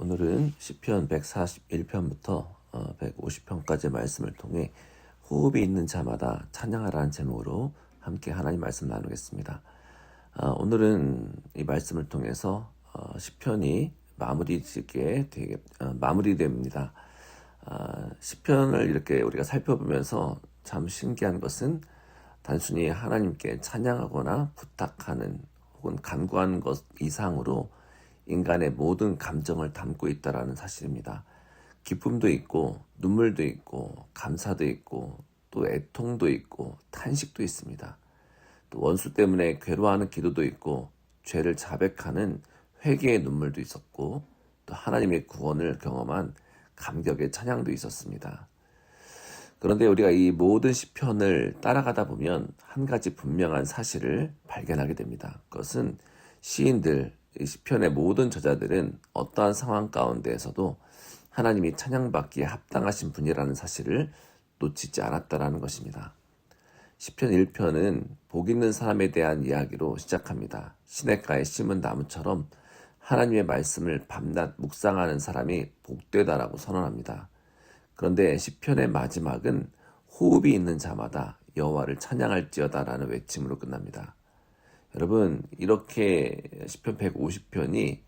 오늘은 시편 141편부터 150편까지의 말씀을 통해 호흡이 있는 자마다 찬양하라는 제목으로 함께 하나님 말씀 나누겠습니다. 오늘은 이 말씀을 통해서 시편이 마무리됩니다. 시편을 이렇게 우리가 살펴보면서 참 신기한 것은 단순히 하나님께 찬양하거나 부탁하는 혹은 간구하는 것 이상으로 인간의 모든 감정을 담고 있다는 사실입니다. 기쁨도 있고 눈물도 있고 감사도 있고 또 애통도 있고 탄식도 있습니다. 또 원수 때문에 괴로워하는 기도도 있고 죄를 자백하는 회개의 눈물도 있었고 또 하나님의 구원을 경험한 감격의 찬양도 있었습니다. 그런데 우리가 이 모든 시편을 따라가다 보면 한 가지 분명한 사실을 발견하게 됩니다. 그것은 시인들, 이 시편의 모든 저자들은 어떠한 상황 가운데에서도 하나님이 찬양받기에 합당하신 분이라는 사실을 놓치지 않았다라는 것입니다. 시편 1편은 복 있는 사람에 대한 이야기로 시작합니다. 시냇가에 심은 나무처럼 하나님의 말씀을 밤낮 묵상하는 사람이 복되다라고 선언합니다. 그런데 시편의 마지막은 호흡이 있는 자마다 여호와를 찬양할지어다라는 외침으로 끝납니다. 여러분, 이렇게 시편 150편이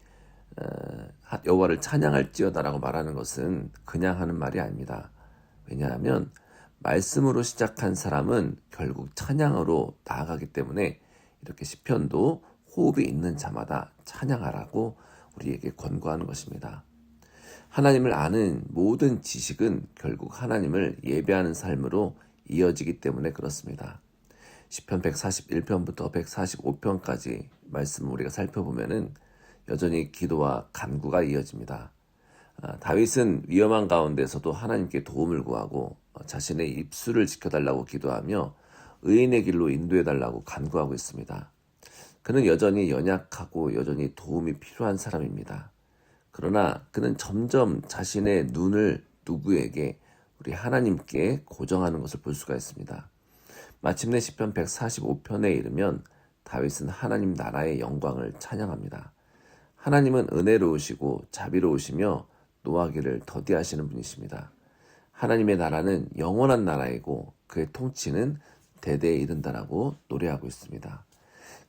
여호와를 찬양할지어다라고 말하는 것은 그냥 하는 말이 아닙니다. 왜냐하면 말씀으로 시작한 사람은 결국 찬양으로 나아가기 때문에 이렇게 시편도 호흡이 있는 자마다 찬양하라고 우리에게 권고하는 것입니다. 하나님을 아는 모든 지식은 결국 하나님을 예배하는 삶으로 이어지기 때문에 그렇습니다. 시편 141편부터 145편까지 말씀을 우리가 살펴보면은 여전히 기도와 간구가 이어집니다. 다윗은 위험한 가운데서도 하나님께 도움을 구하고 자신의 입술을 지켜달라고 기도하며 의인의 길로 인도해달라고 간구하고 있습니다. 그는 여전히 연약하고 여전히 도움이 필요한 사람입니다. 그러나 그는 점점 자신의 눈을 누구에게 우리 하나님께 고정하는 것을 볼 수가 있습니다. 마침내 시편 145편에 이르면 다윗은 하나님 나라의 영광을 찬양합니다. 하나님은 은혜로우시고 자비로우시며 노하기를 더디하시는 분이십니다. 하나님의 나라는 영원한 나라이고 그의 통치는 대대에 이른다라고 노래하고 있습니다.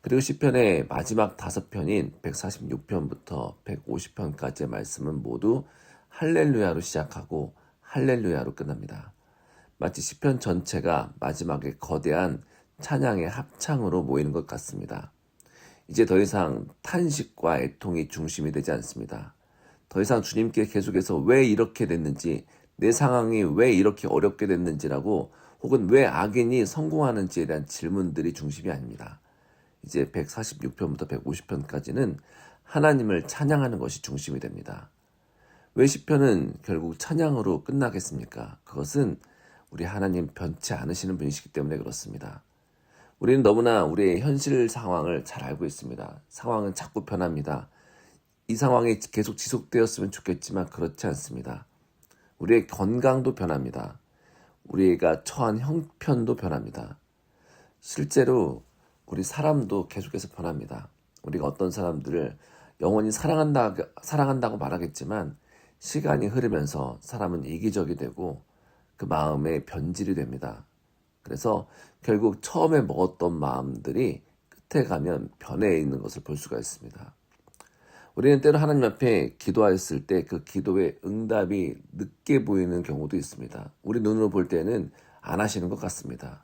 그리고 시편의 마지막 5편인 146편부터 150편까지의 말씀은 모두 할렐루야로 시작하고 할렐루야로 끝납니다. 마치 시편 전체가 마지막에 거대한 찬양의 합창으로 모이는 것 같습니다. 이제 더 이상 탄식과 애통이 중심이 되지 않습니다. 더 이상 주님께 계속해서 왜 이렇게 됐는지, 내 상황이 왜 이렇게 어렵게 됐는지라고 혹은 왜 악인이 성공하는지에 대한 질문들이 중심이 아닙니다. 이제 146편부터 150편까지는 하나님을 찬양하는 것이 중심이 됩니다. 왜 시편은 결국 찬양으로 끝나겠습니까? 그것은 우리 하나님 변치 않으시는 분이시기 때문에 그렇습니다. 우리는 너무나 우리의 현실 상황을 잘 알고 있습니다. 상황은 자꾸 변합니다. 이 상황이 계속 지속되었으면 좋겠지만 그렇지 않습니다. 우리의 건강도 변합니다. 우리가 처한 형편도 변합니다. 실제로 우리 사람도 계속해서 변합니다. 우리가 어떤 사람들을 영원히 사랑한다고 말하겠지만 시간이 흐르면서 사람은 이기적이 되고 그 마음에 변질이 됩니다. 그래서 결국 처음에 먹었던 마음들이 끝에 가면 변해 있는 것을 볼 수가 있습니다. 우리는 때로 하나님 앞에 기도하였을 때 그 기도의 응답이 늦게 보이는 경우도 있습니다. 우리 눈으로 볼 때는 안 하시는 것 같습니다.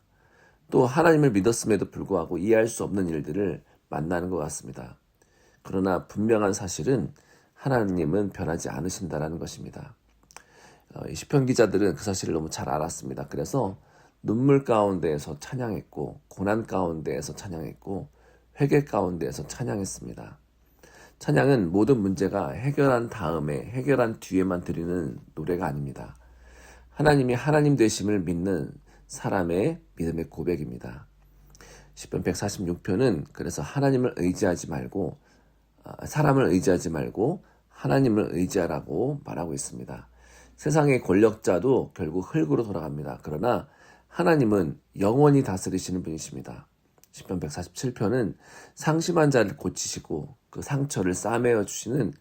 또 하나님을 믿었음에도 불구하고 이해할 수 없는 일들을 만나는 것 같습니다. 그러나 분명한 사실은 하나님은 변하지 않으신다는 것입니다. 이 시편 기자들은 그 사실을 너무 잘 알았습니다. 그래서 눈물 가운데에서 찬양했고 고난 가운데에서 찬양했고 회개 가운데에서 찬양했습니다. 찬양은 모든 문제가 해결한 다음에 해결한 뒤에만 드리는 노래가 아닙니다. 하나님이 하나님 되심을 믿는 사람의 믿음의 고백입니다. 시편 146편은 그래서 사람을 의지하지 말고 하나님을 의지하라고 말하고 있습니다. 세상의 권력자도 결국 흙으로 돌아갑니다. 그러나 하나님은 영원히 다스리시는 분이십니다. 시편 147편은 상심한 자를 고치시고 그 상처를 싸매어 주시는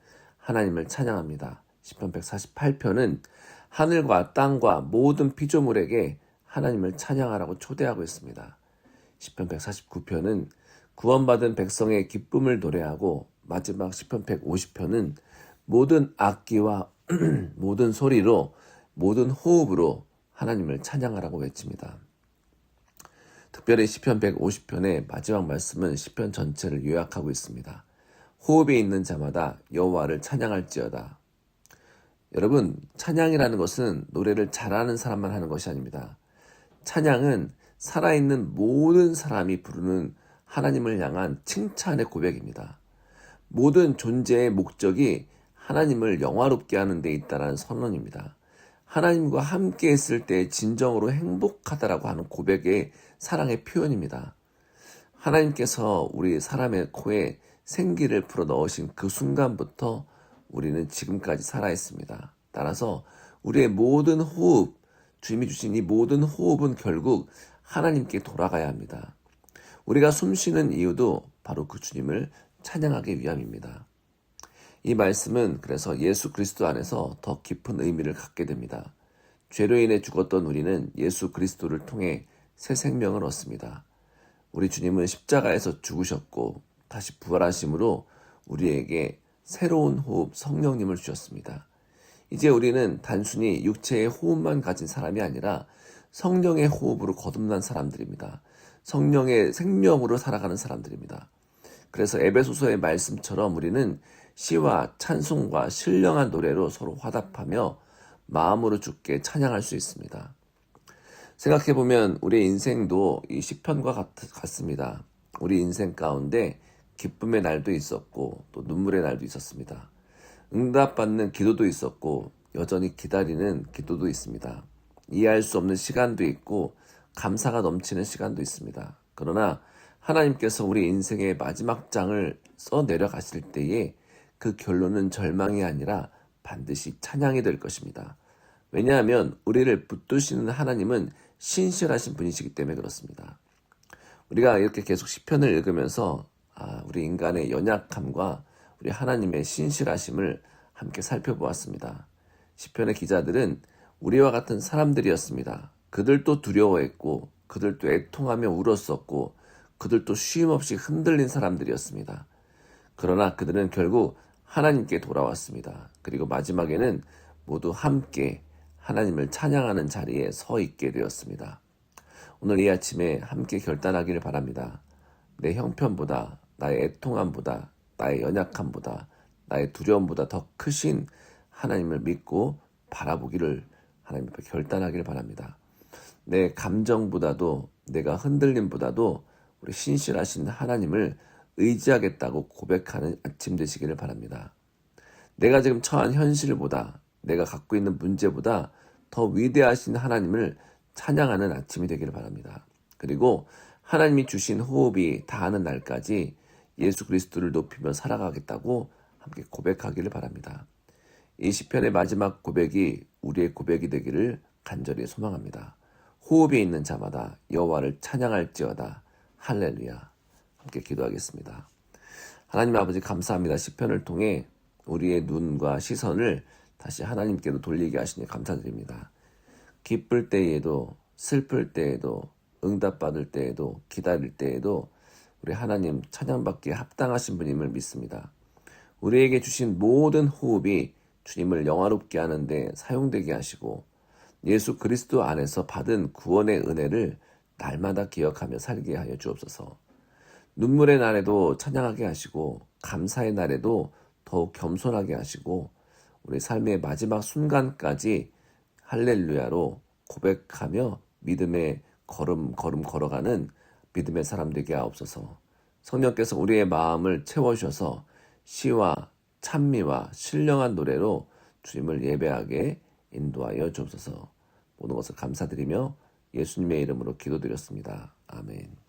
하나님을 찬양합니다. 시편 148편은 하늘과 땅과 모든 피조물에게 하나님을 찬양하라고 초대하고 있습니다. 시편 149편은 구원받은 백성의 기쁨을 노래하고 마지막 시편 150편은 모든 악기와 모든 소리로 모든 호흡으로 하나님을 찬양하라고 외칩니다. 특별히 시편 150편의 마지막 말씀은 시편 전체를 요약하고 있습니다. 호흡이 있는 자마다 여호와를 찬양할지어다. 여러분, 찬양이라는 것은 노래를 잘하는 사람만 하는 것이 아닙니다. 찬양은 살아있는 모든 사람이 부르는 하나님을 향한 칭찬의 고백입니다. 모든 존재의 목적이 하나님을 영화롭게 하는 데 있다는 선언입니다. 하나님과 함께 했을 때 진정으로 행복하다라고 하는 고백의 사랑의 표현입니다. 하나님께서 우리 사람의 코에 생기를 불어 넣으신 그 순간부터 우리는 지금까지 살아있습니다. 따라서 우리의 모든 호흡, 주님이 주신 이 모든 호흡은 결국 하나님께 돌아가야 합니다. 우리가 숨 쉬는 이유도 바로 그 주님을 찬양하기 위함입니다. 이 말씀은 그래서 예수 그리스도 안에서 더 깊은 의미를 갖게 됩니다. 죄로 인해 죽었던 우리는 예수 그리스도를 통해 새 생명을 얻습니다. 우리 주님은 십자가에서 죽으셨고 다시 부활하심으로 우리에게 새로운 호흡 성령님을 주셨습니다. 이제 우리는 단순히 육체의 호흡만 가진 사람이 아니라 성령의 호흡으로 거듭난 사람들입니다. 성령의 생명으로 살아가는 사람들입니다. 그래서 에베소서의 말씀처럼 우리는 시와 찬송과 신령한 노래로 서로 화답하며 마음으로 주께 찬양할 수 있습니다. 생각해보면 우리의 인생도 이 시편과 같습니다. 우리 인생 가운데 기쁨의 날도 있었고 또 눈물의 날도 있었습니다. 응답받는 기도도 있었고 여전히 기다리는 기도도 있습니다. 이해할 수 없는 시간도 있고 감사가 넘치는 시간도 있습니다. 그러나 하나님께서 우리 인생의 마지막 장을 써내려가실 때에 그 결론은 절망이 아니라 반드시 찬양이 될 것입니다. 왜냐하면 우리를 붙드시는 하나님은 신실하신 분이시기 때문에 그렇습니다. 우리가 이렇게 계속 시편을 읽으면서 우리 인간의 연약함과 우리 하나님의 신실하심을 함께 살펴보았습니다. 시편의 기자들은 우리와 같은 사람들이었습니다. 그들도 두려워했고 그들도 애통하며 울었었고 그들도 쉼없이 흔들린 사람들이었습니다. 그러나 그들은 결국 하나님께 돌아왔습니다. 그리고 마지막에는 모두 함께 하나님을 찬양하는 자리에 서 있게 되었습니다. 오늘 이 아침에 함께 결단하기를 바랍니다. 내 형편보다, 나의 애통함보다, 나의 연약함보다, 나의 두려움보다 더 크신 하나님을 믿고 바라보기를 하나님 앞에 결단하기를 바랍니다. 내 감정보다도, 내가 흔들림보다도 우리 신실하신 하나님을 의지하겠다고 고백하는 아침 되시기를 바랍니다. 내가 지금 처한 현실보다, 내가 갖고 있는 문제보다 더 위대하신 하나님을 찬양하는 아침이 되기를 바랍니다. 그리고 하나님이 주신 호흡이 다하는 날까지 예수 그리스도를 높이며 살아가겠다고 함께 고백하기를 바랍니다. 이 시편의 마지막 고백이 우리의 고백이 되기를 간절히 소망합니다. 호흡이 있는 자마다 여호와를 찬양할지어다. 할렐루야. 함께 기도하겠습니다. 하나님 아버지 감사합니다. 시편을 통해 우리의 눈과 시선을 다시 하나님께로 돌리게 하시니 감사드립니다. 기쁠 때에도 슬플 때에도 응답받을 때에도 기다릴 때에도 우리 하나님 찬양받기에 합당하신 분임을 믿습니다. 우리에게 주신 모든 호흡이 주님을 영화롭게 하는데 사용되게 하시고 예수 그리스도 안에서 받은 구원의 은혜를 날마다 기억하며 살게 하여 주옵소서. 눈물의 날에도 찬양하게 하시고 감사의 날에도 더욱 겸손하게 하시고 우리 삶의 마지막 순간까지 할렐루야로 고백하며 믿음의 걸음 걸어가는 믿음의 사람 되게 하옵소서. 성령께서 우리의 마음을 채워주셔서 시와 찬미와 신령한 노래로 주님을 예배하게 인도하여 주옵소서. 모든 것을 감사드리며 예수님의 이름으로 기도드렸습니다. 아멘.